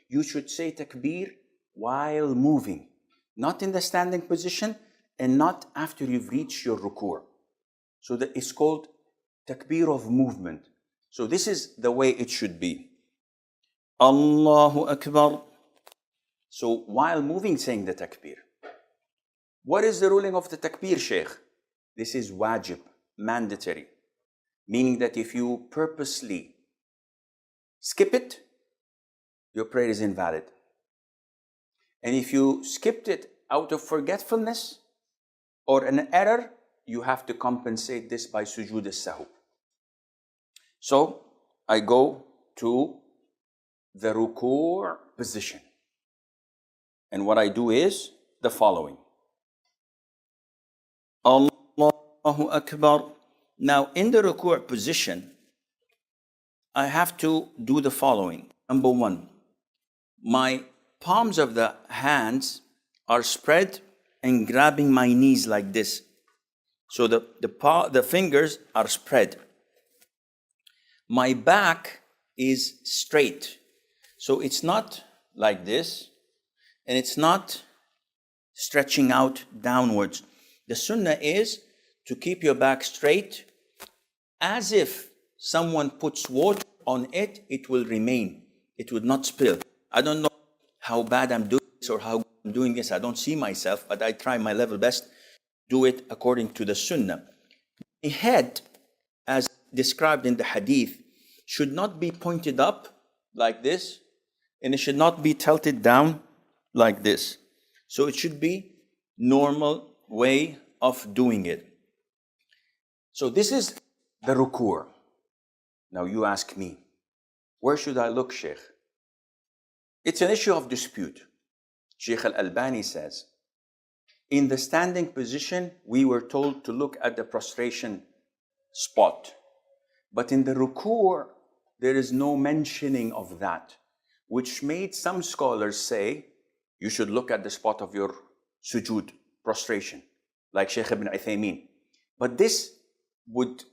you should say takbir while moving, not in the standing position and not after you've reached your ruku'. So that it's called takbir of movement. So this is the way it should be. Allahu Akbar. So while moving, saying the takbir. What is the ruling of the takbir, Shaykh? This is wajib, mandatory. Meaning that if you purposely skip it, your prayer is invalid. And if you skipped it out of forgetfulness or an error, you have to compensate this by sujood as-sahw. So I go to the ruku' position. And what I do is the following. Allahu Akbar. Now in the ruku' position, I have to do the following. Number one, my palms of the hands are spread and grabbing my knees like this. So the fingers are spread. My back is straight. So it's not like this, and it's not stretching out downwards. The sunnah is to keep your back straight, as if someone puts water on it, it will remain. It would not spill. I don't know how bad I'm doing this or how I'm doing this. I don't see myself, but I try my level best. Do it according to the sunnah. The head, as described in the hadith, should not be pointed up like this, and it should not be tilted down like this. So it should be normal way of doing it. So this is the ruku'. Now you ask me, where should I look, Sheikh? It's an issue of dispute. Sheikh Al-Albani says, in the standing position, we were told to look at the prostration spot. But in the ruku', there is no mentioning of that, which made some scholars say, you should look at the spot of your sujood, prostration, like Shaykh Ibn Uthaymeen. But this would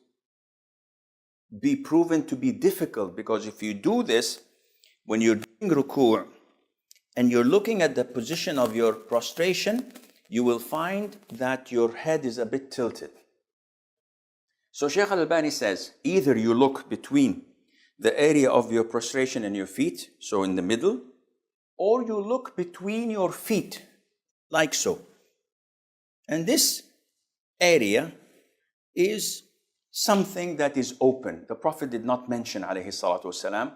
be proven to be difficult, because if you do this, when you're doing ruku' and you're looking at the position of your prostration, you will find that your head is a bit tilted. So Shaykh Al-Albani says, either you look between the area of your prostration and your feet, so in the middle, or you look between your feet, like so. And this area is something that is open. The Prophet did not mention, alayhi salatu wasalam,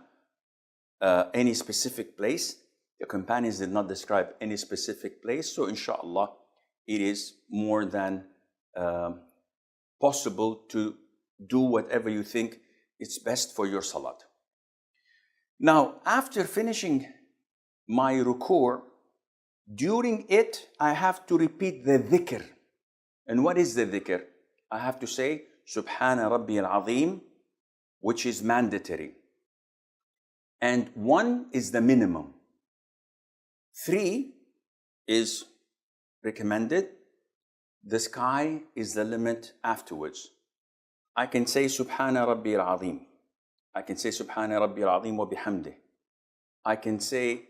any specific place. The companions did not describe any specific place. So inshallah, it is more than possible to do whatever you think is best for your salat. Now, after finishing my ruku', during it, I have to repeat the dhikr. And what is the dhikr? I have to say, Subhana Rabbi al-Azim, which is mandatory. And 1 is the minimum. 3 is recommended. The sky is the limit afterwards. I can say Subhana Rabbi al-Azim. I can say Subhana Rabbi al-Azim wa bihamdih. I can say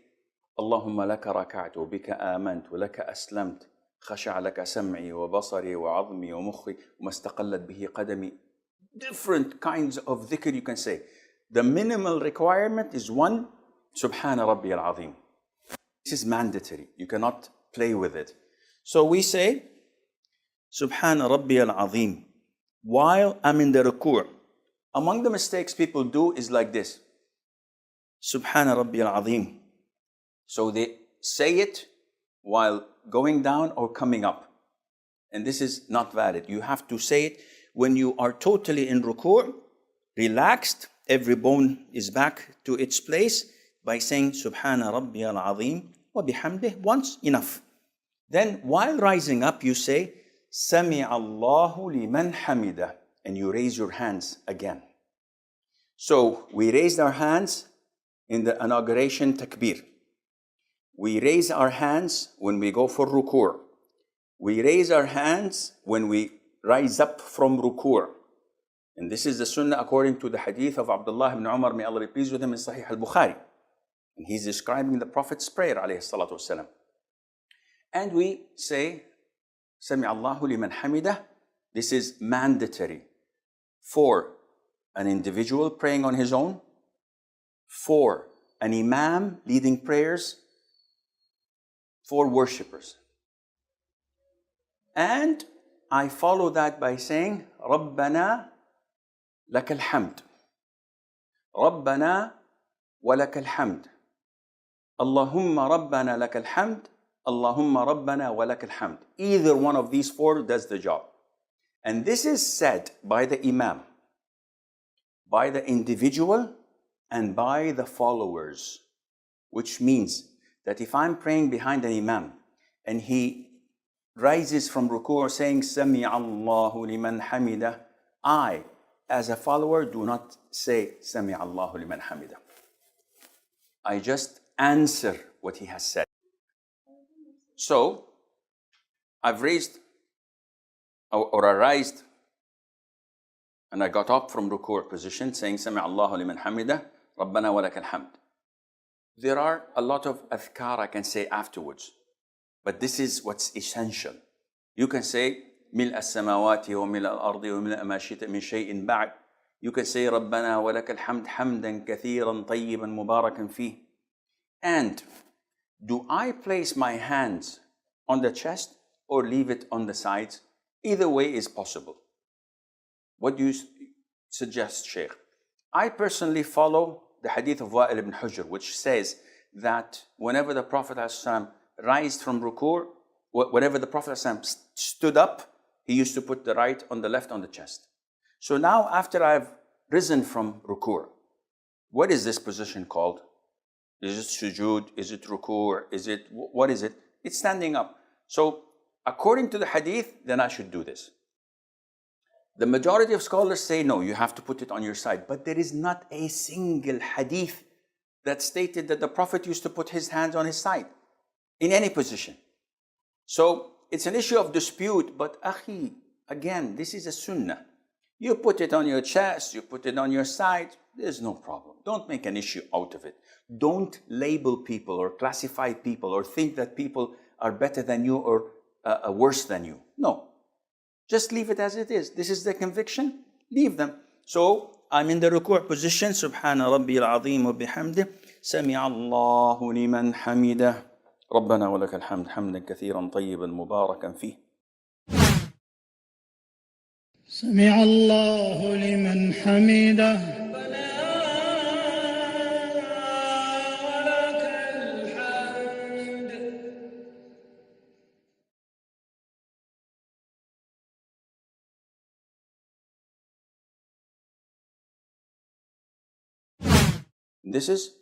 Allahumma laka raka'tu wa bika amantu wa laka aslamt. خشع لك سمعي وبصري وعظمي ومخي وما استقلت به قدمي. Different kinds of dhikr you can say. The minimal requirement is 1, Subhana Rabbi al-Azim. This is mandatory. You cannot play with it. So we say Subhana Rabbi al-Azim while I'm in the ruku'. Among the mistakes people do is like this. Subhana Rabbi al-Azim. So they say it while going down or coming up. And this is not valid. You have to say it when you are totally in ruku', relaxed, every bone is back to its place, by saying Subhana Rabbi al-Azim wa bihamdih once, enough. Then while rising up, you say Sami Allahu liman hamidah, and you raise your hands again. So we raised our hands in the inauguration takbir. We raise our hands when we go for ruku'. We raise our hands when we rise up from ruku'. And this is the sunnah according to the hadith of Abdullah ibn Umar, may Allah be pleased with him, in Sahih al-Bukhari. And he's describing the Prophet's prayer, alayhi salatu wasalam. And we say, Sami Allahu liman hamidah. This is mandatory for an individual praying on his own, for an imam leading prayers, for worshippers. And I follow that by saying, Rabbana lakal hamd. Rabbana walakal hamd. Allahumma Rabbana lakal hamd. Allahumma Rabbana walakal hamd. Either one of these four does the job. And this is said by the imam, by the individual, and by the followers. Which means that if I'm praying behind an imam and he rises from ruku' saying Sami Allahu liman hamidah, I, as a follower, do not say Sami Allahu liman hamidah. I just answer what he has said. So, I've raised or I raised and I got up from ruku' position saying Sami Allahu liman hamidah, Rabbana wa lakal hamd. There are a lot of adhkar I can say afterwards, but this is what's essential. You can say ملء السماوات وملء الأرض وملء ما شئت من شيء بعد. You can say ربنا ولك الحمد حمدا كثيرا طيبا مباركا فيه. And do I place my hands on the chest or leave it on the sides? Either way is possible. What do you suggest, Shaykh? I personally follow the hadith of Wa'il ibn Hujr, which says that whenever the Prophet ﷺ rised from ruku', whenever the Prophet ﷺ stood up, he used to put the right on the left on the chest. So now after I've risen from ruku', what is this position called? Is it sujood? Is it ruku'? What is it? It's standing up. So according to the hadith, then I should do this. The majority of scholars say no, you have to put it on your side. But there is not a single hadith that stated that the Prophet used to put his hands on his side in any position. So it's an issue of dispute, but akhi, again, this is a sunnah. You put it on your chest, you put it on your side, there's no problem. Don't make an issue out of it. Don't label people or classify people or think that people are better than you or worse than you. No. Just leave it as it is. This is the conviction. Leave them. So I'm in the ruku' position. Subhana Rabbi al-Azim wa bihamdih. Sami Allahu liman hamidah. Rabbana wa lakal hamd hamdan kathiran tayyiban mubarakan fih. Sami Allahu liman hamidah. This is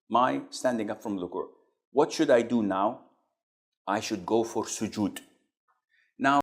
my standing up from ruku'. What should I do now? I should go for sujood. Now,